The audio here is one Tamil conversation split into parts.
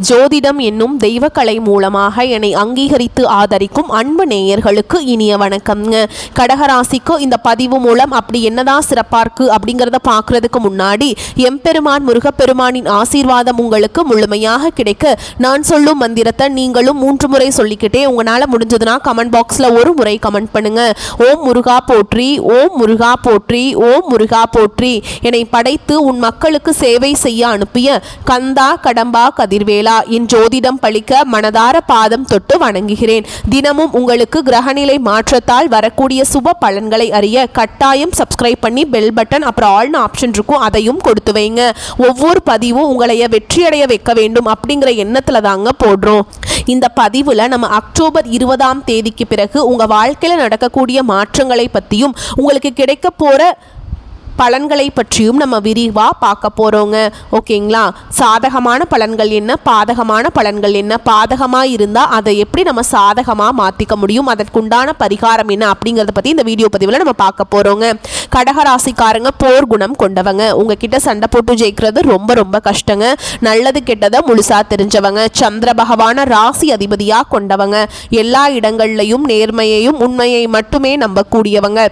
ஜோதிடம் என்னும் தெய்வக்கலை மூலமாக என்னை அங்கீகரித்து ஆதரிக்கும் அன்பு நேயர்களுக்கு இனிய வணக்கம்ங்க. கடகராசிக்கு இந்த பதிவு மூலம் அப்படி என்னதான் சிறப்பாக இருக்குது அப்படிங்கிறத பார்க்குறதுக்கு முன்னாடி எம்பெருமான் முருகப்பெருமானின் ஆசீர்வாதம் உங்களுக்கு முழுமையாக கிடைக்க நான் சொல்லும் மந்திரத்தை நீங்களும் 3 முறை சொல்லிக்கிட்டே உங்களால் முடிஞ்சதுன்னா கமெண்ட் பாக்ஸில் ஒரு முறை கமெண்ட் பண்ணுங்க. ஓம் முருகா போற்றி, ஓம் முருகா போற்றி, ஓம் முருகா போற்றி. என்னை படைத்து உன் மக்களுக்கு சேவை செய்ய அனுப்பிய கந்தா கடம்பா கதிர்வேலா என் ஜோதிடம் பழிக்க மனதார பாதம் தொட்டு வணங்குகிறேன். தினமும் உங்களுக்கு கிரகநிலை மாற்றத்தால் வரக்கூடிய சுப பலன்களை அறிய கட்டாயம் சப்ஸ்கிரைப் பண்ணி பெல் பட்டன் அப்புறம் ஆல்னு ஆப்ஷன் இருக்கும், அதையும் கொடுத்து வைங்க. ஒவ்வொரு பதிவும் உங்களைய வெற்றியடைய வைக்க வேண்டும் அப்படிங்கிற எண்ணத்துல தாங்க போடுறோம். இந்த பதிவுல நம்ம அக்டோபர் 20ஆம் தேதிக்கு பிறகு உங்க வாழ்க்கையில நடக்கக்கூடிய மாற்றங்களை பற்றியும் உங்களுக்கு கிடைக்க போற பலன்களை பற்றியும் நம்ம விரிவாக பார்க்க போகிறோங்க. ஓகேங்களா? சாதகமான பலன்கள் என்ன, பாதகமான பலன்கள் என்ன, பாதகமாக இருந்தால் அதை எப்படி நம்ம சாதகமாக மாற்றிக்க முடியும், அதற்குண்டான பரிகாரம் என்ன அப்படிங்கிறத பற்றி இந்த வீடியோ பதிவில் நம்ம பார்க்க போகிறோங்க. கடகராசிக்காரங்க போர் குணம் கொண்டவங்க. உங்ககிட்ட சண்டை போட்டு ஜெயிக்கிறது ரொம்ப ரொம்ப கஷ்டங்க. நல்லது கெட்டதை முழுசாக தெரிஞ்சவங்க. சந்திர பகவான ராசி அதிபதியாக கொண்டவங்க. எல்லா இடங்கள்லையும் நேர்மையையும் உண்மையை மட்டுமே நம்பக்கூடியவங்க.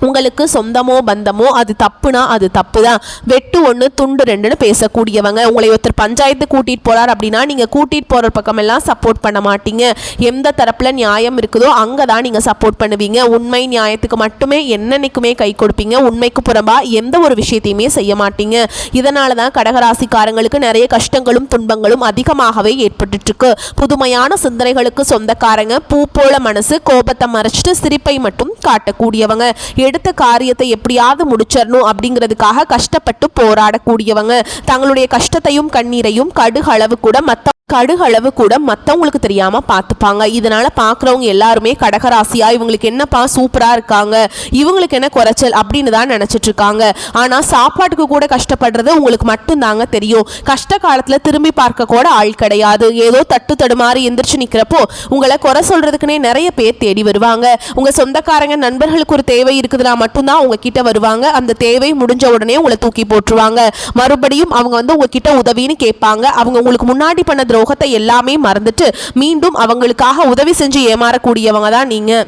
உங்களுக்கு சொந்தமோ பந்தமோ அது தப்புனா அது தப்பு தான். வெட்டு 1 துண்டு 2ன்னு பேசக்கூடியவங்க. உங்களை ஒருத்தர் பஞ்சாயத்து கூட்டிகிட்டு போகிறார் அப்படின்னா நீங்கள் கூட்டிகிட்டு போகிற பக்கமெல்லாம் சப்போர்ட் பண்ண மாட்டீங்க. எந்த தரப்பில் நியாயம் இருக்குதோ அங்கே தான் நீங்கள் சப்போர்ட் பண்ணுவீங்க. உண்மை நியாயத்துக்கு மட்டுமே என்னன்னைக்குமே கை கொடுப்பீங்க. உண்மைக்கு புறம்பாக எந்த ஒரு விஷயத்தையுமே செய்ய மாட்டீங்க. இதனால தான் கடகராசிக்காரங்களுக்கு நிறைய கஷ்டங்களும் துன்பங்களும் அதிகமாகவே ஏற்பட்டுருக்கு. புதுமையான சிந்தனைகளுக்கு சொந்தக்காரங்க. பூ போல மனசு, கோபத்தை மறைச்சிட்டு சிரிப்பை மட்டும் காட்டக்கூடியவங்க. எடுத்த காரியத்தை எப்படியாவது முடிச்சிடணும் அப்படிங்கிறதுக்காக கஷ்டப்பட்டு போராடக்கூடியவங்க. தங்களுடைய கஷ்டத்தையும் கண்ணீரையும் கடுகளவு கூட மற்றவங்களுக்கு தெரியாமல் பார்த்துப்பாங்க. இதனால் பார்க்குறவங்க எல்லாருமே கடகராசியா இவங்களுக்கு என்னப்பா சூப்பராக இருக்காங்க, இவங்களுக்கு என்ன குறைச்சல் அப்படின்னு தான் நினச்சிட்டு இருக்காங்க. ஆனால் சாப்பாட்டுக்கு கூட கஷ்டப்படுறது உங்களுக்கு மட்டும்தாங்க தெரியும். கஷ்ட காலத்தில் திரும்பி பார்க்க கூட ஆள் கிடையாது. ஏதோ தட்டு தடுமாறி எந்திரிச்சு நிற்கிறப்போ உங்களை குறை சொல்கிறதுக்குனே நிறைய பேர் தேடி வருவாங்க. உங்கள் சொந்தக்காரங்க நண்பர்களுக்கு ஒரு தேவை இருக்குதுன்னா மட்டும்தான் உங்ககிட்ட வருவாங்க. அந்த தேவை முடிஞ்ச உடனே உங்களை தூக்கி போட்டுருவாங்க. மறுபடியும் அவங்க உங்ககிட்ட உதவின்னு கேட்பாங்க. அவங்க உங்களுக்கு முன்னாடி பண்ண துரோகத்தை எல்லாமே மறந்துட்டு மீண்டும் அவங்களுக்காக உதவி செஞ்சு ஏமாறக்கூடியவங்க தான் நீங்க.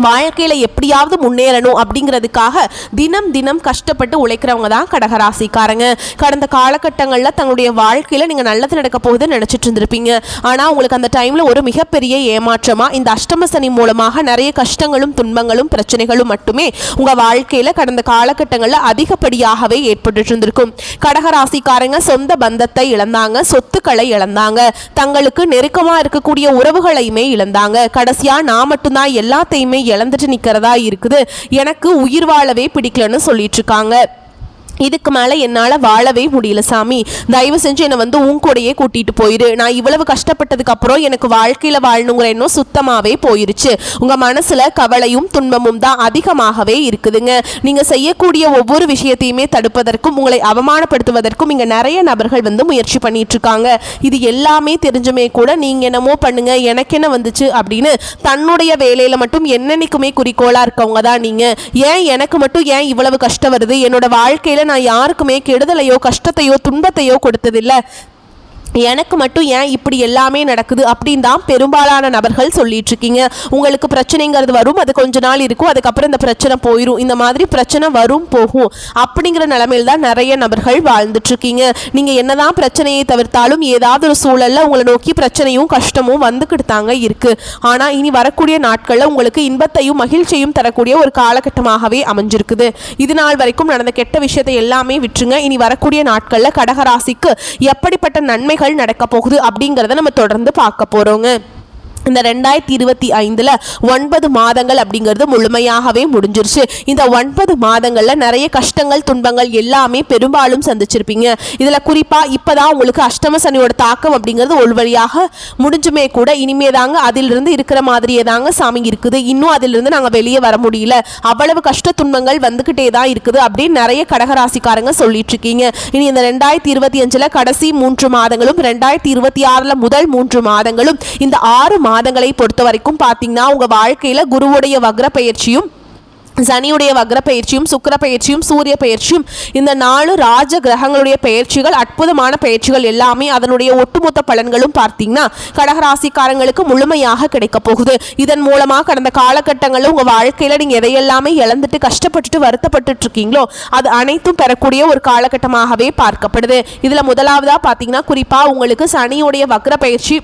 வாழ்க்கையில் எப்படியாவது முன்னேறணும் அப்படிங்கிறதுக்காக தினம் தினம் கஷ்டப்பட்டு உழைக்கிறவங்க தான் கடகராசிக்காரங்க. கடந்த காலகட்டங்களில் தங்களுடைய வாழ்க்கையில் நீங்கள் நல்லது நடக்க போகுதுன்னு நினச்சிட்டு இருந்திருப்பீங்க. ஆனால் உங்களுக்கு அந்த டைமில் ஒரு மிகப்பெரிய ஏமாற்றமாக இந்த அஷ்டம சனி மூலமாக நிறைய கஷ்டங்களும் துன்பங்களும் பிரச்சனைகளும் மட்டுமே உங்கள் வாழ்க்கையில் கடந்த காலகட்டங்களில் அதிகப்படியாகவே ஏற்பட்டு இருந்திருக்கும். கடகராசிக்காரங்க சொந்த பந்தத்தை இழந்தாங்க, சொத்துக்களை இழந்தாங்க, தங்களுக்கு நெருக்கமாக இருக்கக்கூடிய உறவுகளையுமே இழந்தாங்க. கடைசியாக நான் மட்டும்தான் எல்லாத்தையுமே இழந்துட்டு நிக்கிறதா இருக்குது, எனக்கு உயிர் வாழவே பிடிக்கலன்னு சொல்லிட்டு இருக்காங்க. இதுக்கு மேலே என்னால் வாழவே முடியல சாமி, தயவு செஞ்சு என்னை உன் கூடையே கூட்டிகிட்டு போயிரு. நான் இவ்வளவு கஷ்டப்பட்டதுக்கு அப்புறம் எனக்கு வாழ்க்கையில் வாழணுங்கிற எண்ணம் சுத்தமாகவே போயிருச்சு. உங்கள் மனசில் கவலையும் துன்பமும் தான் அதிகமாகவே இருக்குதுங்க. நீங்கள் செய்யக்கூடிய ஒவ்வொரு விஷயத்தையுமே தடுப்பதற்கும் உங்களை அவமானப்படுத்துவதற்கும் இங்கே நிறைய நபர்கள் முயற்சி பண்ணிட்டு இருக்காங்க. இது எல்லாமே தெரிஞ்சுமே கூட நீங்கள் என்னமோ பண்ணுங்க, எனக்கு என்ன வந்துச்சு அப்படின்னு தன்னுடைய வேலையில் மட்டும் என்னன்னைக்குமே குறிக்கோளாக இருக்கவங்க தான் நீங்கள். ஏன் எனக்கு மட்டும் ஏன் இவ்வளவு கஷ்டம் வருது, என்னோட வாழ்க்கையில் நான் யாருக்குமே கெடுதலையோ கஷ்டத்தையோ துன்பத்தையோ கொடுத்ததில்லை, எனக்கு மட்டும் ஏன் இப்படி எல்லாமே நடக்குது அப்படின்னு தான் பெரும்பாலான நபர்கள் சொல்லிட்டு இருக்கீங்க. உங்களுக்கு பிரச்சனைங்கிறது வரும், அது கொஞ்ச நாள் இருக்கும், அதுக்கப்புறம் இந்த பிரச்சனை போயிடும். இந்த மாதிரி பிரச்சனை வரும் போகும் அப்படிங்கிற நிலைமையில் தான் நிறைய நபர்கள் வாழ்ந்துட்டு இருக்கீங்க. நீங்கள் என்னதான் பிரச்சனையை தவிர்த்தாலும் ஏதாவது ஒரு சூழல்ல உங்களை நோக்கி பிரச்சனையும் கஷ்டமும் வந்துக்கிட்டு தாங்க இருக்கு. ஆனால் இனி வரக்கூடிய நாட்களில் உங்களுக்கு இன்பத்தையும் மகிழ்ச்சியும் தரக்கூடிய ஒரு காலகட்டமாகவே அமைஞ்சிருக்குது. இது நாள் வரைக்கும் நடந்த கெட்ட விஷயத்தை எல்லாமே விட்டுருங்க. இனி வரக்கூடிய நாட்களில் கடகராசிக்கு எப்படிப்பட்ட நன்மைகள் நடக்க போகுது அப்படிங்கிறத நம்ம தொடர்ந்து பார்க்க போறோங்க. இந்த 2025 9 மாதங்கள் அப்படிங்கிறது முழுமையாகவே முடிஞ்சிருச்சு. இந்த 9 மாதங்களில் நிறைய கஷ்டங்கள் துன்பங்கள் எல்லாமே பெரும்பாலும் சந்திச்சிருப்பீங்க. இதில் குறிப்பாக இப்போ தான் உங்களுக்கு அஷ்டம சனியோட தாக்கம் அப்படிங்கிறது ஒரு வழியாக முடிஞ்சுமே கூட இனிமே தாங்க அதிலிருந்து இருக்கிற மாதிரியே தாங்க சாமி இருக்குது. இன்னும் அதிலிருந்து நாங்கள் வெளியே வர முடியல, அவ்வளவு கஷ்ட துன்பங்கள் வந்துக்கிட்டே தான் இருக்குது அப்படின்னு நிறைய கடகராசிக்காரங்க சொல்லிட்டு இருக்கீங்க. இனி இந்த 2025 கடைசி 3 மாதங்களும் 2026 முதல் 3 மாதங்களும் இந்த 6 மாதங்களை பொறுத்த வரைக்கும் பார்த்தீங்கன்னா உங்கள் வாழ்க்கையில் குருவுடைய வக்ர பயிற்சியும் சனியுடைய வக்ர பயிற்சியும் சுக்கிர பயிற்சியும் சூரிய பயிற்சியும் இந்த 4 ராஜ கிரகங்களுடைய பயிற்சிகள் அற்புதமான பயிற்சிகள் எல்லாமே அதனுடைய ஒட்டுமொத்த பலன்களும் பார்த்தீங்கன்னா கடகராசிக்காரங்களுக்கு முழுமையாக கிடைக்க போகுது. இதன் மூலமாக கடந்த காலகட்டங்களில் உங்கள் வாழ்க்கையில் நீங்கள் எதையெல்லாமே இழந்துட்டு கஷ்டப்பட்டுட்டு வருத்தப்பட்டு இருக்கீங்களோ அது அனைத்தும் பெறக்கூடிய ஒரு காலகட்டமாகவே பார்க்கப்படுது. இதில் முதலாவதாக பார்த்தீங்கன்னா குறிப்பாக உங்களுக்கு சனியுடைய வக்ர பயிற்சி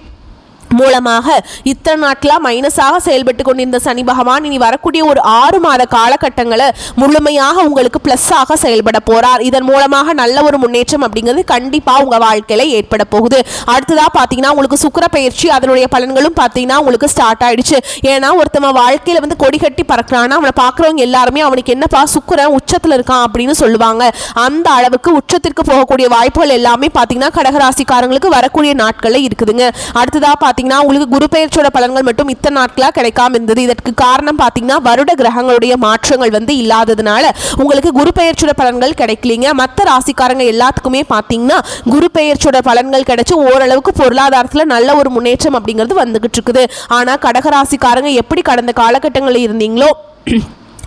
மூலமாக இத்தனை நாட்களாக மைனஸாக செயல்பட்டு கொண்டிருந்த சனி பகவான் இனி வரக்கூடிய ஒரு 6 மாத காலகட்டங்களை முழுமையாக உங்களுக்கு ப்ளஸ்ஸாக செயல்பட போகிறார். இதன் மூலமாக நல்ல ஒரு முன்னேற்றம் அப்படிங்கிறது கண்டிப்பாக உங்கள் வாழ்க்கையில் ஏற்பட போகுது. அடுத்ததாக பார்த்தீங்கன்னா உங்களுக்கு சுக்கிர பயிற்சி அதனுடைய பலன்களும் பார்த்தீங்கன்னா உங்களுக்கு ஸ்டார்ட் ஆயிடுச்சு. ஏன்னா ஒருத்தவன் வாழ்க்கையில் வந்து கொடி கட்டி பறக்கிறான்னா அவனை பார்க்குறவங்க எல்லாருமே அவனுக்கு என்னப்பா சுக்கிரன் உச்சத்தில் இருக்கான் அப்படின்னு சொல்லுவாங்க. அந்த அளவுக்கு உச்சத்திற்கு போகக்கூடிய வாய்ப்புகள் எல்லாமே பார்த்தீங்கன்னா கடகராசிக்காரங்களுக்கு வரக்கூடிய நாட்களில் இருக்குதுங்க. அடுத்ததாக உங்களுக்கு குரு பெயர்ச்சியோட பலன்கள் மட்டும் இத்தனை நாட்களாக கிடைக்காம இருந்தது. இதற்கு காரணம் பார்த்தீங்கன்னா வருட கிரகங்களுடைய மாற்றங்கள் வந்து இல்லாததுனால உங்களுக்கு குரு பெயர்ச்சியோட பலன்கள் கிடைக்கலீங்க. மற்ற ராசிக்காரங்க எல்லாத்துக்குமே பார்த்தீங்கன்னா குரு பெயர்ச்சியோட பலன்கள் கிடைச்சி ஓரளவுக்கு பொருளாதாரத்தில் நல்ல ஒரு முன்னேற்றம் அப்படிங்கிறது வந்துகிட்டு இருக்குது. ஆனால் கடகராசிக்காரங்க எப்படி கடந்த காலகட்டங்களில் இருந்தீங்களோ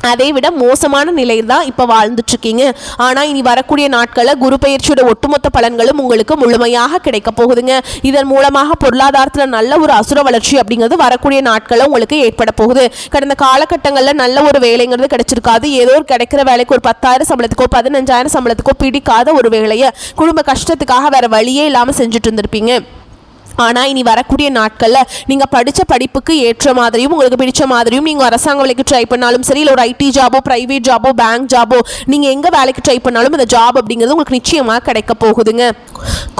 அதை விட மோசமான நிலையில் தான் இப்போ வாழ்ந்துட்டுருக்கீங்க. ஆனால் இனி வரக்கூடிய நாட்களில் குரு பெயர்ச்சியோட ஒட்டுமொத்த பலன்களும் உங்களுக்கு முழுமையாக கிடைக்க போகுதுங்க. இதன் மூலமாக பொருளாதாரத்தில் நல்ல ஒரு அசுர வளர்ச்சி அப்படிங்கிறது வரக்கூடிய நாட்களில் உங்களுக்கு ஏற்பட போகுது. கடந்த காலகட்டங்களில் நல்ல ஒரு வேலைங்கிறது கிடைச்சிருக்காது. ஏதோ ஒரு கிடைக்கிற வேலைக்கு ஒரு 10,000 சம்பளத்துக்கோ 15,000 சம்பளத்துக்கோ பிடிக்காத ஒரு வேலையை குடும்ப கஷ்டத்துக்காக வேற வழியே இல்லாமல் செஞ்சுட்டு இருந்திருப்பீங்க. ஆனால் இனி வரக்கூடிய நாட்களில் நீங்கள் படித்த படிப்புக்கு ஏற்ற மாதிரியும் உங்களுக்கு பிடிச்ச மாதிரியும் நீங்கள் அரசாங்க வேலைக்கு ட்ரை பண்ணாலும் சரி, இல்லை ஒரு ஐடி ஜாபோ ப்ரைவேட் ஜாபோ பேங்க் ஜாபோ நீங்கள் எங்கே வேலைக்கு ட்ரை பண்ணாலும் இந்த ஜாப் அப்படிங்கிறது உங்களுக்கு நிச்சயமாக கிடைக்க போகுதுங்க.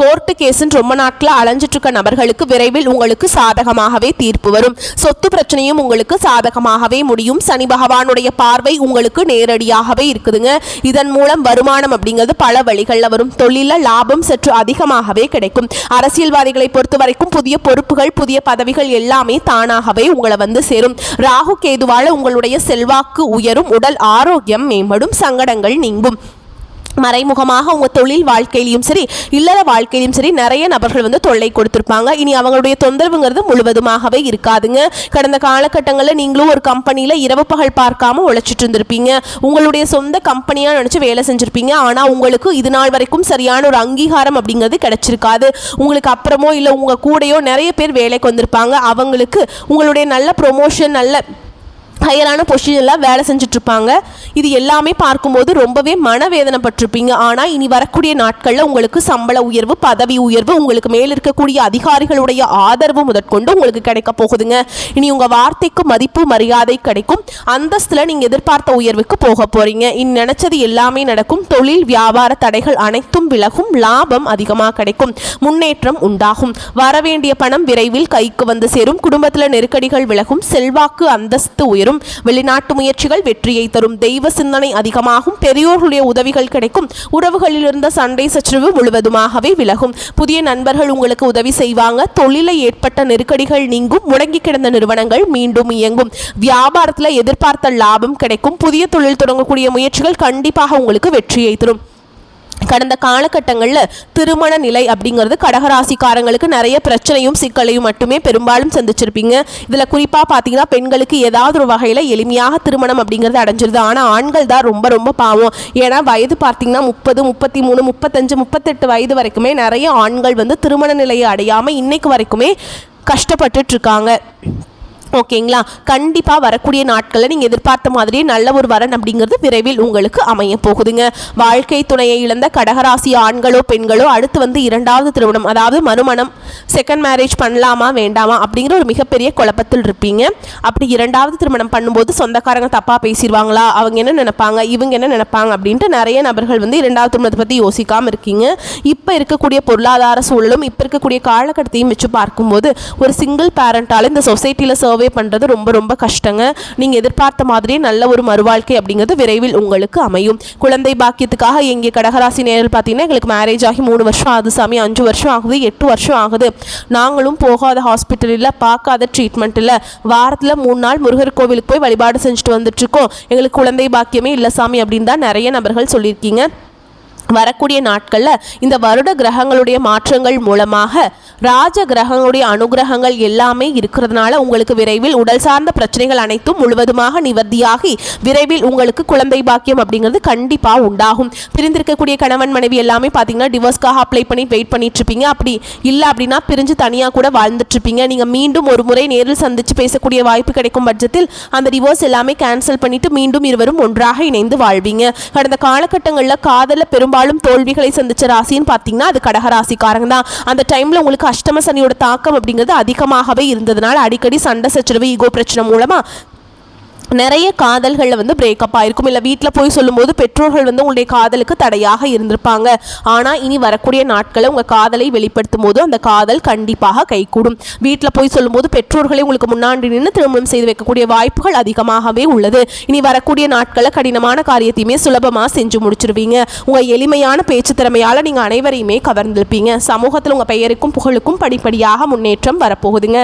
கோர்ட்டு கேஸுன்னு ரொம்ப நாட்களில் அலைஞ்சிட்டு இருக்க நபர்களுக்கு விரைவில் உங்களுக்கு சாதகமாகவே தீர்ப்பு வரும். சொத்து பிரச்சனையும் உங்களுக்கு சாதகமாகவே முடியும். சனி பகவானுடைய பார்வை உங்களுக்கு நேரடியாகவே இருக்குதுங்க. இதன் மூலம் வருமானம் அப்படிங்கிறது பல வழிகளில் வரும். தொழிலில் லாபம் சற்று அதிகமாகவே கிடைக்கும். அரசியல்வாதிகளை பொறுத்த வரைக்கும் புதிய பொறுப்புகள் புதிய பதவிகள் எல்லாமே தானாகவே உங்களை வந்து சேரும். ராகு கேதுவால உங்களுடைய செல்வாக்கு உயரும். உடல் ஆரோக்கியம் மேம்படும். சங்கடங்கள் நீங்கும். மறைமுகமாக உங்கள் தொழில் வாழ்க்கையிலையும் சரி இல்லற வாழ்க்கையிலையும் சரி நிறைய நபர்கள் வந்து தொல்லை கொடுத்துருப்பாங்க. இனி அவங்களுடைய தொந்தரவுங்கிறது முழுவதுமாகவே இருக்காதுங்க. கடந்த காலகட்டங்களில் நீங்களும் ஒரு கம்பெனியில் இரவு பகல் பார்க்காம உழைச்சிட்டு இருந்திருப்பீங்க. உங்களுடைய சொந்த கம்பெனியாக நினச்சி வேலை செஞ்சுருப்பீங்க. ஆனால் உங்களுக்கு இது நாள் வரைக்கும் சரியான ஒரு அங்கீகாரம் அப்படிங்கிறது கிடைச்சிருக்காது. உங்களுக்கு அப்புறமோ இல்லை உங்கள் கூடையோ நிறைய பேர் வேலைக்கு வந்திருப்பாங்க. அவங்களுக்கு உங்களுடைய நல்ல ப்ரொமோஷன் நல்ல ஹையரான பொசிஷனில் வேலை செஞ்சுட்ருப்பாங்க. இது எல்லாமே பார்க்கும்போது ரொம்பவே மனவேதனைப்பட்டிருப்பீங்க. ஆனால் இனி வரக்கூடிய நாட்களில் உங்களுக்கு சம்பள உயர்வு பதவி உயர்வு உங்களுக்கு மேல் இருக்கக்கூடிய அதிகாரிகளுடைய ஆதரவு முதற்கொண்டு உங்களுக்கு கிடைக்க போகுதுங்க. இனி உங்கள் வார்த்தைக்கு மதிப்பு மரியாதை கிடைக்கும். அந்தஸ்தில் நீங்கள் எதிர்பார்த்த உயர்வுக்கு போக போகிறீங்க. இனி நினச்சது எல்லாமே நடக்கும். தொழில் வியாபார தடைகள் அனைத்தும் விலகும். லாபம் அதிகமாக கிடைக்கும். முன்னேற்றம் உண்டாகும். வரவேண்டிய பணம் விரைவில் கைக்கு வந்து சேரும். குடும்பத்தில் நெருக்கடிகள் விலகும். செல்வாக்கு அந்தஸ்து உயரும். வெளிநாட்டு முயற்சிகள் வெற்றியை தரும். தெய்வ சிந்தனை அதிகமாகும். பெரியோர்களுடைய உதவிகள் கிடைக்கும். உறவுகளில் இருந்த சண்டை சச்சரவு முழுவதுமாகவே விலகும். புதிய நண்பர்கள் உங்களுக்கு உதவி செய்வாங்க. தொழிலை ஏற்பட்ட நெருக்கடிகள் நீங்கும். முடங்கி கிடந்த நிறுவனங்கள் மீண்டும் இயங்கும். வியாபாரத்தில் எதிர்பார்த்த லாபம் கிடைக்கும். புதிய தொழில் தொடங்கக்கூடிய முயற்சிகள் கண்டிப்பாக உங்களுக்கு வெற்றியை தரும். கடந்த காலகட்டங்களில் திருமண நிலை அப்படிங்கிறது கடகராசிக்காரங்களுக்கு நிறைய பிரச்சனையும் சிக்கலையும் மட்டுமே பெரும்பாலும் சந்திச்சிருப்பீங்க. இதில் குறிப்பாக பார்த்தீங்கன்னா பெண்களுக்கு ஏதாவது ஒரு வகையில் எளிமையாக திருமணம் அப்படிங்கிறது அடைஞ்சிருது. ஆனால் ஆண்கள் தான் ரொம்ப ரொம்ப பாவம். ஏன்னா வயது பார்த்தீங்கன்னா 30 33 35 38 வயது வரைக்குமே நிறைய ஆண்கள் வந்து திருமண நிலையை அடையாமல் இன்னைக்கு வரைக்குமே கஷ்டப்பட்டுட்டு இருக்காங்க. ஓகேங்களா? கண்டிப்பாக வரக்கூடிய நாட்களில் நீங்கள் எதிர்பார்த்த மாதிரியே நல்ல ஒரு வரன் அப்படிங்கிறது விரைவில் உங்களுக்கு அமைய போகுதுங்க. வாழ்க்கை துணையை இழந்த கடகராசி ஆண்களோ பெண்களோ அடுத்து வந்து 2வது திருமணம் அதாவது மறுமணம் செகண்ட் மேரேஜ் பண்ணலாமா வேண்டாமா அப்படிங்கிற ஒரு மிகப்பெரிய குழப்பத்தில் இருப்பீங்க. அப்படி 2வது திருமணம் பண்ணும்போது சொந்தக்காரங்க தப்பாக பேசிடுவாங்களா, அவங்க என்ன நினைப்பாங்க, இவங்க என்ன நினைப்பாங்க அப்படின்ட்டு நிறைய நபர்கள் வந்து 2வது திருமணத்தை பற்றி யோசிக்காமல் இருக்கீங்க. இப்போ இருக்கக்கூடிய பொருளாதார சூழலும் இப்போ இருக்கக்கூடிய காலகட்டத்தையும் வச்சு பார்க்கும்போது ஒரு சிங்கிள் பேரண்டால் இந்த சொசைட்டியில் சர்வே பண்ணுறது ரொம்ப ரொம்ப கஷ்டங்க. நீங்கள் எதிர்பார்த்த மாதிரியே நல்ல ஒரு மறுவாழ்க்கை அப்படிங்கிறது விரைவில் உங்களுக்கு அமையும். குழந்தை பாக்கியத்துக்காக எங்கே கடகராசி நேரில் பார்த்தீங்கன்னா எங்களுக்கு மேரேஜ் ஆகி 3 வருஷம் ஆகுது சாமி, 5 வருஷம் ஆகுது, 8 வருஷம் ஆகுது, நாங்களும் போகாத ஹாஸ்பிட்டல் இல்லை, பார்க்காத ட்ரீட்மெண்ட் இல்லை, வாரத்தில் 3 நாள் முருகர் கோவிலுக்கு போய் வழிபாடு செஞ்சுட்டு வந்துட்டுருக்கோம், எங்களுக்கு குழந்தை பாக்கியமே இல்லை சாமி அப்படின்னு தான் நிறைய நபர்கள் சொல்லியிருக்கீங்க. வரக்கூடிய நாட்களில் இந்த வருட கிரகங்களுடைய மாற்றங்கள் மூலமாக ராஜ கிரகங்களுடைய அனுகிரகங்கள் எல்லாமே இருக்கிறதுனால உங்களுக்கு விரைவில் உடல் சார்ந்த பிரச்சனைகள் அனைத்தும் முழுவதுமாக நிவர்த்தியாகி விரைவில் உங்களுக்கு குழந்தை பாக்கியம் அப்படிங்கிறது கண்டிப்பாக உண்டாகும். பிரிந்திருக்கக்கூடிய கணவன் மனைவி எல்லாமே பார்த்தீங்கன்னா டிவோர்ஸ்க்காக அப்ளை பண்ணி வெயிட் பண்ணிட்டு இருப்பீங்க. அப்படி இல்லை அப்படின்னா பிரிஞ்சு தனியாக கூட வாழ்ந்துட்டு இருப்பீங்க. நீங்கள் மீண்டும் ஒரு முறை நேரில் சந்தித்து பேசக்கூடிய வாய்ப்பு கிடைக்கும் பட்சத்தில் அந்த டிவோர்ஸ் எல்லாமே கேன்சல் பண்ணிட்டு மீண்டும் இருவரும் ஒன்றாக இணைந்து வாழ்வீங்க. கடந்த காலகட்டங்களில் காதலில் பெரும்பாலும் தோல்விகளை சந்திச்ச ராசின்னு பார்த்தீங்கன்னா அது கடகராசிக்காரங்க தான். அந்த டைமில் உங்களுக்கு அஷ்டம சனியோட தாக்கம் அப்படிங்கிறது அதிகமாகவே இருந்ததுனால அடிக்கடி சண்டை சச்சரவு ஈகோ பிரச்சனை மூலமாக நிறைய காதல்களில் வந்து பிரேக்கப் ஆகிருக்கும். இல்லை வீட்டில் போய் சொல்லும்போது பெற்றோர்கள் வந்து உங்களுடைய காதலுக்கு தடையாக இருந்திருப்பாங்க. ஆனால் இனி வரக்கூடிய நாட்களில் உங்கள் காதலை வெளிப்படுத்தும் போது அந்த காதல் கண்டிப்பாக கைகூடும். வீட்டில் போய் சொல்லும்போது பெற்றோர்களை உங்களுக்கு முன்னாடி நின்று திருமணம் செய்து வைக்கக்கூடிய வாய்ப்புகள் அதிகமாகவே உள்ளது. இனி வரக்கூடிய நாட்களில் கடினமான காரியத்தையுமே சுலபமாக செஞ்சு முடிச்சிருவீங்க. உங்கள் எளிமையான பேச்சு திறமையால் நீங்கள் அனைவரையுமே கவர்ந்திருப்பீங்க. சமூகத்தில் உங்கள் பெயருக்கும் புகழுக்கும் படிப்படியாக முன்னேற்றம் வரப்போகுதுங்க.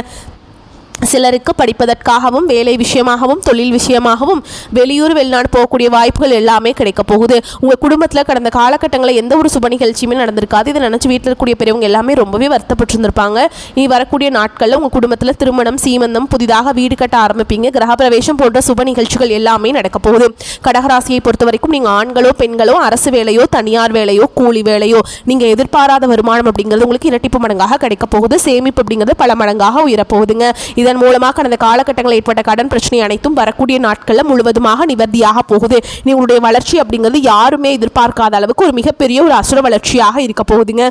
சிலருக்கு படிப்பதற்காகவும் வேலை விஷயமாகவும் தொழில் விஷயமாகவும் வெளியூர் வெளிநாடு போகக்கூடிய வாய்ப்புகள் எல்லாமே கிடைக்க போகுது. உங்கள் குடும்பத்தில் கடந்த காலகட்டங்களில் எந்த ஒரு சுப நிகழ்ச்சியுமே நடந்திருக்காது. இதை நினச்சி வீட்டில் இருக்கக்கூடிய பெரியவங்க எல்லாமே ரொம்பவே வருத்தப்பட்டிருந்திருப்பாங்க. இனி வரக்கூடிய நாட்களில் உங்கள் குடும்பத்தில் திருமணம் சீமந்தம் புதிதாக வீடு கட்ட ஆரம்பிப்பீங்க. கிரகப்பிரவேசம் போன்ற சுப நிகழ்ச்சிகள் எல்லாமே நடக்க போகுது. கடகராசியை பொறுத்த வரைக்கும் நீங்கள் ஆண்களோ பெண்களோ அரசு வேலையோ தனியார் வேலையோ கூலி வேலையோ நீங்கள் எதிர்பாராத வருமானம் அப்படிங்கிறது உங்களுக்கு இரட்டிப்பு மடங்காக கிடைக்க போகுது. சேமிப்பு அப்படிங்கிறது பல மடங்காக உயரப்போகுதுங்க. இதன் மூலமாக கடந்த காலகட்டங்களில் ஏற்பட்ட கடன் பிரச்சனை அனைத்தும் வரக்கூடிய நாட்களில் முழுவதுமாக நிவர்த்தியாக போகுது. உங்களுடைய வளர்ச்சி அப்படிங்கிறது யாருமே எதிர்பார்க்காத அளவுக்கு ஒரு மிகப்பெரிய ஒரு அசுர வளர்ச்சியாக இருக்க போகுதுங்க.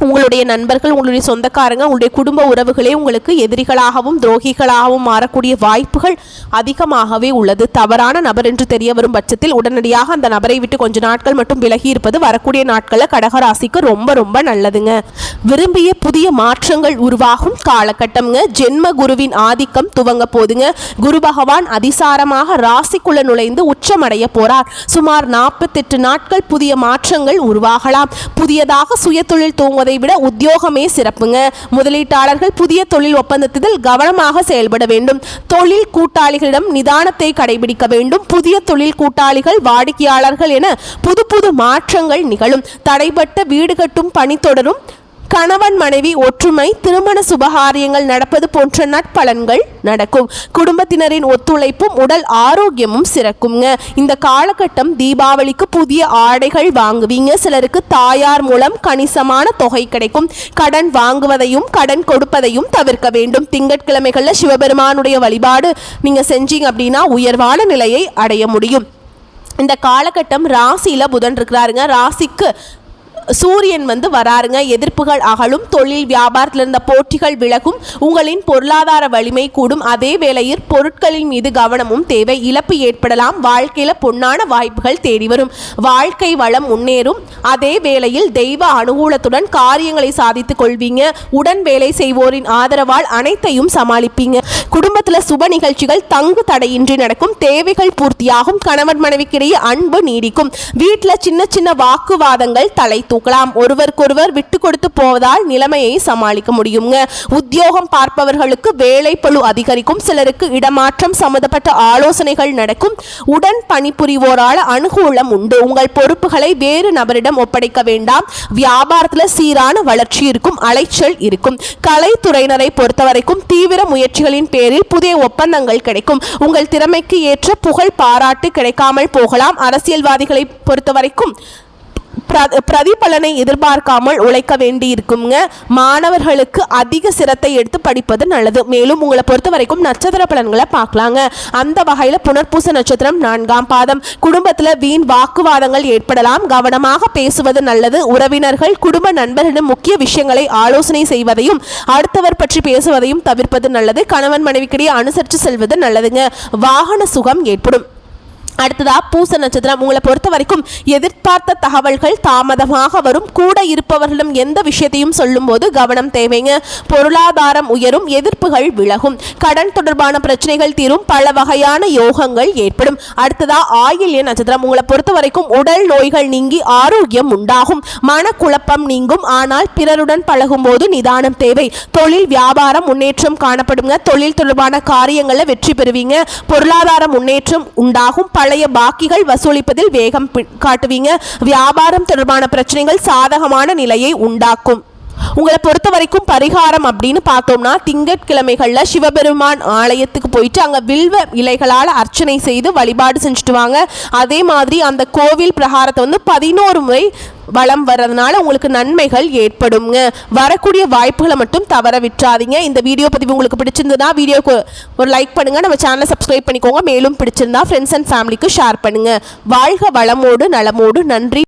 உங்களுடைய நண்பர்கள் உங்களுடைய சொந்தக்காரங்க உங்களுடைய குடும்ப உறவுகளே உங்களுக்கு எதிரிகளாகவும் துரோகிகளாகவும் மாறக்கூடிய வாய்ப்புகள் அதிகமாகவே உள்ளது. தவறான நபர் என்று தெரிய வரும் பட்சத்தில் உடனடியாக அந்த நபரை விட்டு கொஞ்ச நாட்கள் மட்டும் விலகி இருப்பது வரக்கூடிய நாட்களில் கடகராசிக்கு ரொம்ப ரொம்ப நல்லதுங்க. விரும்பிய புதிய மாற்றங்கள் உருவாகும் காலகட்டம்ங்க. ஜென்ம குருவின் ஆதிக்கம் துவங்க போதுங்க. குரு பகவான் அதிசாரமாக ராசிக்குள்ள நுழைந்து உச்சமடைய போறார். சுமார் 48 நாட்கள் புதிய மாற்றங்கள் உருவாகலாம். புதியதாக சுய தொழில் துவங்குவதை விட உத்தியோகமே சிறப்புங்க. முதலீட்டாளர்கள் புதிய தொழில் ஒப்பந்தத்தில் கவனமாக செயல்பட வேண்டும். தொழில் கூட்டாளிகளிடம் நிதானத்தை கடைபிடிக்க வேண்டும். புதிய தொழில் கூட்டாளிகள் வாடிக்கையாளர்கள் என புது புது மாற்றங்கள் நிகழும். தடைப்பட்ட வீடு கட்டும் பணி தொடரும். கணவன் மனைவி ஒற்றுமை திருமண சுபகாரியங்கள் நடப்பது போன்ற நற்பலன்கள் நடக்கும். குடும்பத்தினரின் ஒத்துழைப்பும் உடல் ஆரோக்கியமும் சிறக்குங்க. இந்த காலகட்டம் தீபாவளிக்கு புதிய ஆடைகள் வாங்குவீங்க. சிலருக்கு தாயார் மூலம் கணிசமான தொகை கிடைக்கும். கடன் வாங்குவதையும் கடன் கொடுப்பதையும் தவிர்க்க வேண்டும். திங்கட்கிழமைகளில் சிவபெருமானுடைய வழிபாடு நீங்க செஞ்சீங்க அப்படின்னா உயர்வான நிலையை அடைய முடியும். இந்த காலகட்டம் ராசியில புதன் இருக்கிறாருங்க. ராசிக்கு சூரியன் வந்து வராருங்க. எதிர்ப்புகள் அகலும். தொழில் வியாபாரத்தில் இருந்த போட்டிகள் விலகும். உங்களின் பொருளாதார வலிமை கூடும். அதே வேளையில் பொருட்களின் மீது கவனமும் தேவை. இழப்பு ஏற்படலாம். வாழ்க்கையில பொன்னான வாய்ப்புகள் தேடி வரும். வாழ்க்கை வளம் முன்னேறும். அதே வேளையில் தெய்வ அனுகூலத்துடன் காரியங்களை சாதித்துக் கொள்வீங்க. உடன் வேலை செய்வோரின் ஆதரவால் அனைத்தையும் சமாளிப்பீங்க. குடும்பத்தில் சுப நிகழ்ச்சிகள் தங்கு தடையின்றி நடக்கும். தேவைகள் பூர்த்தியாகும். கணவன் மனைவிக்கிடையே அன்பு நீடிக்கும். வீட்டில் சின்ன சின்ன வாக்குவாதங்கள் தலை தூக்கலாம். ஒருவருக்கொருவர் விட்டு கொடுத்து போவதால் நிலைமையை சமாளிக்க முடியுங்க. உத்தியோகம் பார்ப்பவர்களுக்கு வேலை பளு அதிகரிக்கும். சிலருக்கு இடமாற்றம் சம்பந்தப்பட்ட ஆலோசனைகள் நடக்கும். உடன் பணிபுரிவோரால் அனுகூலம் உண்டு. உங்கள் பொறுப்புகளை வேறு நபரிடம் ஒப்படைக்க வேண்டாம். வியாபாரத்தில் சீரான வளர்ச்சி இருக்கும். அலைச்சல் இருக்கும். கலைத்துறையினரை பொறுத்தவரைக்கும் தீவிர முயற்சிகளின் பேரில் புதிய ஒப்பந்தங்கள் கிடைக்கும். உங்கள் திறமைக்கு ஏற்ற புகழ் பாராட்டு கிடைக்காமல் போகலாம். அரசியல்வாதிகளை பொறுத்தவரைக்கும் பிரதிபலனை எதிர்பார்க்காமல் உழைக்க வேண்டி இருக்குங்க. மாணவர்களுக்கு அதிக சிரத்தை எடுத்து படிப்பது நல்லது. மேலும் உங்களை பொறுத்த வரைக்கும் நட்சத்திர பலன்களை பார்க்கலாங்க. அந்த வகையில் புனர்பூச நட்சத்திரம் 4ஆம் பாதம். குடும்பத்தில் வீண் வாக்குவாதங்கள் ஏற்படலாம். கவனமாக பேசுவது நல்லது. உறவினர்கள் குடும்ப நண்பர்களிடம் முக்கிய விஷயங்களை ஆலோசனை செய்வதையும் அடுத்தவர் பற்றி பேசுவதையும் தவிர்ப்பது நல்லது. கணவன் மனைவிக்கிடையே அனுசரித்து செல்வது நல்லதுங்க. வாகன சுகம் ஏற்படும். அடுத்ததா பூச நட்சத்திரம். உங்களை பொறுத்த வரைக்கும் எதிர்பார்த்த தகவல்கள் தாமதமாக வரும். கூட இருப்பவர்களிடம் எந்த விஷயத்தையும் சொல்லும் போது கவனம் தேவைங்க. பொருளாதாரம் உயரும். எதிர்ப்புகள் விலகும். கடன் தொடர்பான பிரச்சனைகள் தீரும். பல வகையான யோகங்கள் ஏற்படும். அடுத்ததா ஆயில்ய நட்சத்திரம். உங்களை பொறுத்த வரைக்கும் உடல் நோய்கள் நீங்கி ஆரோக்கியம் உண்டாகும். மனக்குழப்பம் நீங்கும். ஆனால் பிறருடன் பழகும் போது நிதானம் தேவை. தொழில் வியாபாரம் முன்னேற்றம் காணப்படுங்க. தொழில் தொடர்பான காரியங்களில் வெற்றி பெறுவீங்க. பொருளாதார முன்னேற்றம் உண்டாகும். பல பழைய பாக்கிகள் வசூலிப்பதில் வேகம் காட்டுவீங்க. வியாபாரம் தொடர்பான பிரச்சனைகள் சாதகமான நிலையை உண்டாக்கும். உங்களை பொறுத்த வரைக்கும் பரிகாரம் அப்படின்னு பார்த்தோம்னா, திங்கட்கிழமைகளில் சிவபெருமான் ஆலயத்துக்கு போயிட்டு அங்கே வில்வ இலைகளால் அர்ச்சனை செய்து வழிபாடு செஞ்சுட்டு வாங்க. அதே மாதிரி அந்த கோவில் பிரகாரத்தை 11 முறை வலம் வர்றதுனால உங்களுக்கு நன்மைகள் ஏற்படுங்க. வரக்கூடிய வாய்ப்புகளை மட்டும் தவற விட்டுறாதீங்க. இந்த வீடியோ பதிவு உங்களுக்கு பிடிச்சிருந்ததுன்னா வீடியோக்கு ஒரு லைக் பண்ணுங்கள். நம்ம சேனலை சப்ஸ்கிரைப் பண்ணிக்கோங்க. மேலும் பிடிச்சிருந்தா ஃப்ரெண்ட்ஸ் அண்ட் ஃபேமிலிக்கு ஷேர் பண்ணுங்கள். வாழ்க வளமோடு நலமோடு. நன்றி.